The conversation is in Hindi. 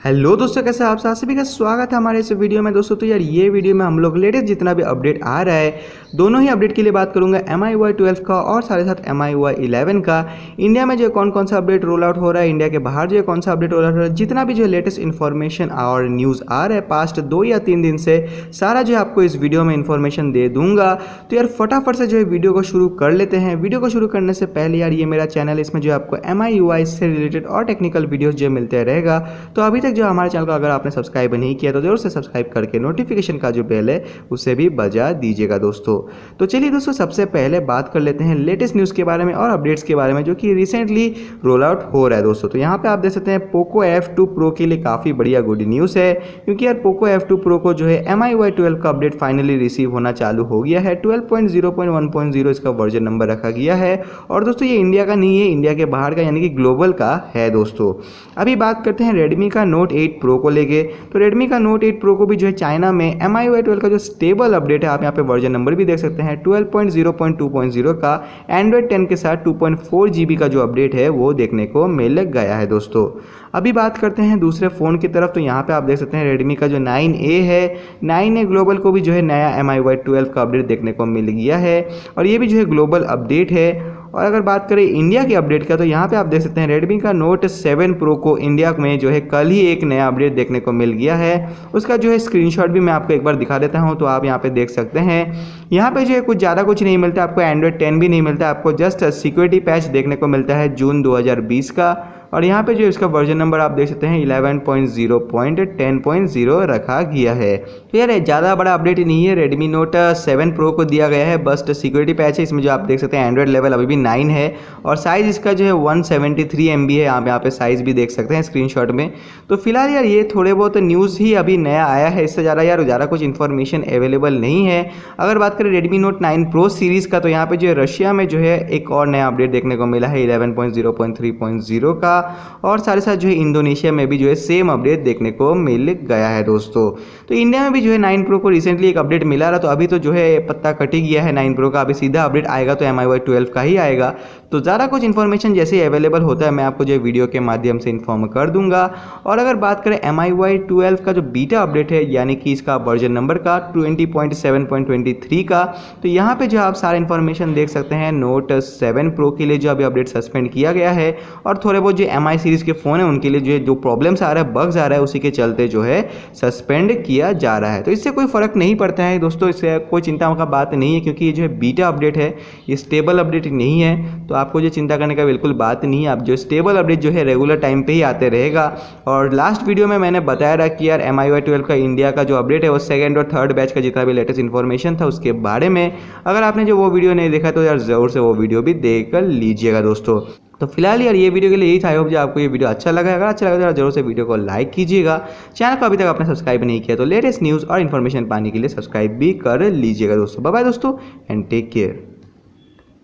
हेलो दोस्तों, कैसे आप सभी का स्वागत है हमारे इस वीडियो में। दोस्तों तो यार ये वीडियो में हम लोग लेटेस्ट जितना भी अपडेट आ रहा है दोनों ही अपडेट के लिए बात करूंगा, MI Y12 का और साथ ही साथ MI Y11 का। इंडिया में जो कौन कौन सा अपडेट रोल आउट हो रहा है, इंडिया के बाहर जो कौन सा अपडेट रोल आउट हो रहा है, जितना भी जो लेटेस्ट इन्फॉर्मेशन और न्यूज़ आ रहा है पास्ट 2 या 3 दिन से, सारा जो आपको इस वीडियो में इन्फॉर्मेशन दे दूंगा। तो यार फटाफट से जो है वीडियो को शुरू कर लेते हैं। वीडियो को शुरू करने से पहले यार ये मेरा चैनल, इसमें जो आपको MI UI से रिलेटेड और टेक्निकल वीडियोज़ जो मिलते रहेगा। तो अभी तक जो हमारे चैनल को अगर आपने सब्सक्राइब नहीं किया तो जरूर से सब्सक्राइब करके नोटिफिकेशन का जो बेल है उसे भी बजा दीजिएगा दोस्तों। तो चलिए दोस्तों, सबसे पहले बात कर लेते हैं लेटेस्ट न्यूज़ के बारे में और अपडेट्स के बारे में जो कि रिसेंटली रोल आउट हो रहा है दोस्तों। तो यहाँ पे आप देख सकते हैं Poco F2 Pro के लिए काफ़ी बढ़िया गुड न्यूज़ है, क्योंकि यार Poco F2 Pro को जो है MI Y12 का अपडेट फाइनली रिसीव होना चालू हो गया है। 12.0.1.0 इसका वर्जन नंबर रखा गया है। और दोस्तों ये इंडिया का नहीं है, इंडिया के बाहर का यानी कि ग्लोबल का है दोस्तों। अभी बात करते हैं Redmi का Note 8 Pro को लेके। तो Redmi का Note 8 Pro को भी जो है चाइना में MI Y12 का जो स्टेबल अपडेट है, आप यहाँ पे वर्जन नंबर भी देख सकते हैं, 12.0.2.0 का Android 10 के साथ 2.4 GB का जो अपडेट है वो देखने को मिल गया है दोस्तों। अभी बात करते हैं दूसरे फ़ोन की तरफ। तो यहाँ पे आप देख सकते हैं Redmi का जो 9A है, 9A ग्लोबल को भी जो है नया MI Y12 का अपडेट देखने को मिल गया है और ये भी जो है ग्लोबल अपडेट है। और अगर बात करें इंडिया के अपडेट का, तो यहाँ पे आप देख सकते हैं Redmi का Note 7 Pro को इंडिया में जो है कल ही एक नया अपडेट देखने को मिल गया है। उसका जो है स्क्रीनशॉट भी मैं आपको एक बार दिखा देता हूँ, तो आप यहाँ पे देख सकते हैं। यहाँ पे जो है कुछ ज़्यादा कुछ नहीं मिलता आपको, Android 10 भी नहीं मिलता आपको, जस्ट सिक्योरिटी पैच देखने को मिलता है जून 2020 का। और यहाँ पे जो इसका वर्जन नंबर आप देख सकते हैं 11.0.10.0 रखा गया है। तो यार ज़्यादा बड़ा अपडेट नहीं है, Redmi Note 7 Pro को दिया गया है, बस सिक्योरिटी पैच है। इसमें जो आप देख सकते हैं एंड्रॉइड लेवल अभी भी 9 है और साइज़ इसका जो है 173 MB है। आप यहाँ पे साइज़ भी देख सकते हैं स्क्रीनशॉट में। तो फिलहाल यार ये थोड़े बहुत न्यूज़ ही अभी नया आया है, इससे ज़्यादा कुछ इन्फॉर्मेशन अवेलेबल नहीं है। अगर बात करें Redmi Note 9 Pro सीरीज़ का, तो यहाँ पे जो है रशिया में जो है एक और नया अपडेट देखने को मिला है 11.0.3.0 का। और साथ ही साथ जो है इंडोनेशिया में भी जो है सेम अपडेट देखने को मिल गया है दोस्तों। तो इंडिया में भी जो है 9 Pro को रिसेंटली एक अपडेट मिला रहा, तो अभी तो जो है पत्ता कट ही गया है 9 Pro का। अभी सीधा अपडेट आएगा तो MI Y12 का ही आएगा। तो ज़्यादा कुछ इन्फॉर्मेशन जैसे ही अवेलेबल होता है मैं आपको जो है वीडियो के माध्यम से इन्फॉर्म कर दूंगा। और अगर बात करें MI Y12 का जो बीटा अपडेट है, यानी कि इसका वर्जन नंबर का 20.7.23 का, तो यहाँ पे जो आप सारा इन्फॉर्मेशन देख सकते हैं। Note 7 Pro के लिए जो अभी अपडेट सस्पेंड किया गया है और थोड़े बहुत जो MI सीरीज़ के फ़ोन है उनके लिए जो है जो प्रॉब्लम्स आ रहा है, बग्स आ रहा है, उसी के चलते जो है सस्पेंड किया जा रहा है। तो इससे कोई फ़र्क नहीं पड़ता है दोस्तों, इससे कोई चिंता का बात नहीं है, क्योंकि ये जो है बीटा अपडेट है, ये स्टेबल अपडेट नहीं है। तो आपको जो चिंता करने का बिल्कुल बात नहीं है। आप जो स्टेबल अपडेट जो है रेगुलर टाइम पे ही आते रहेगा। और लास्ट वीडियो में मैंने बताया रहा कि यार MI Y12 का इंडिया का जो अपडेट है वो 2nd और 3rd बैच का जितना भी लेटेस्ट इन्फॉर्मेशन था उसके बारे में, अगर आपने जो वो वीडियो नहीं देखा तो यार ज़रूर से वो वीडियो भी देख कर लीजिएगा दोस्तों। तो फिलहाल यार ये वीडियो के लिए यही था। आई होप जो आपको ये वीडियो अच्छा लगा है। अगर अच्छा लगा तो जरूर से वीडियो को लाइक कीजिएगा। चैनल को अभी तक आपने सब्सक्राइब नहीं किया तो लेटेस्ट न्यूज़ और इन्फॉर्मेशन पाने के लिए सब्सक्राइब भी कर लीजिएगा दोस्तों। बाय बाय दोस्तों एंड टेक केयर।